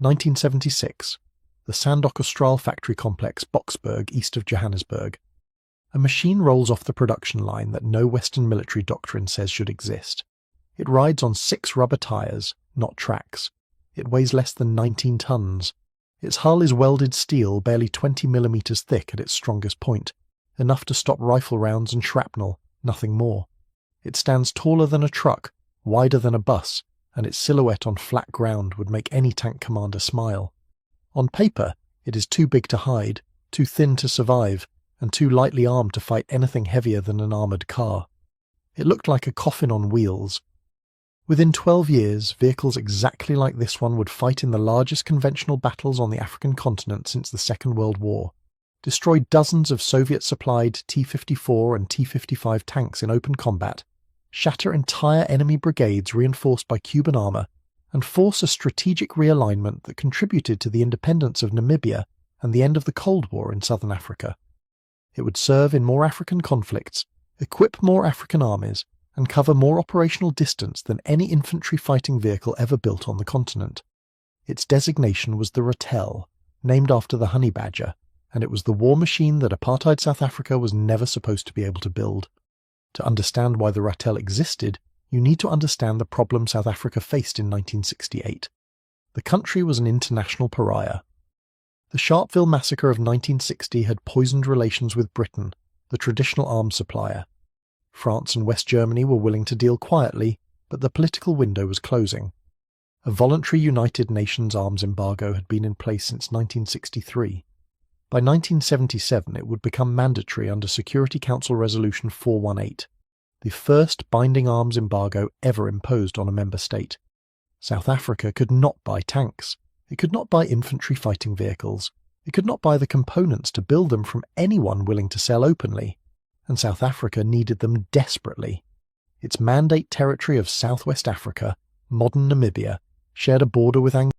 1976. The Sandok Austral factory complex, Boksburg, east of Johannesburg. A machine rolls off the production line that no Western military doctrine says should exist. It rides on 6 rubber tyres, not tracks. It weighs less than 19 tons. Its hull is welded steel barely 20 millimeters thick at its strongest point, enough to stop rifle rounds and shrapnel, nothing more. It stands taller than a truck, wider than a bus, and its silhouette on flat ground would make any tank commander smile. On paper, it is too big to hide, too thin to survive, and too lightly armed to fight anything heavier than an armoured car. It looked like a coffin on wheels. Within 12 years, vehicles exactly like this one would fight in the largest conventional battles on the African continent since the Second World War, destroy dozens of Soviet-supplied T-54 and T-55 tanks in open combat, shatter entire enemy brigades reinforced by Cuban armour, and force a strategic realignment that contributed to the independence of Namibia and the end of the Cold War in southern Africa. It would serve in more African conflicts, equip more African armies, and cover more operational distance than any infantry fighting vehicle ever built on the continent. Its designation was the Ratel, named after the honey badger, and it was the war machine that apartheid South Africa was never supposed to be able to build. To understand why the Ratel existed, you need to understand the problem South Africa faced in 1968. The country was an international pariah. The Sharpeville massacre of 1960 had poisoned relations with Britain, the traditional arms supplier. France and West Germany were willing to deal quietly, but the political window was closing. A voluntary United Nations arms embargo had been in place since 1963. By 1977 it would become mandatory under Security Council Resolution 418, the first binding arms embargo ever imposed on a member state. South Africa could not buy tanks. It could not buy infantry fighting vehicles. It could not buy the components to build them from anyone willing to sell openly. And South Africa needed them desperately. Its mandate territory of Southwest Africa, modern Namibia, shared a border with Angola.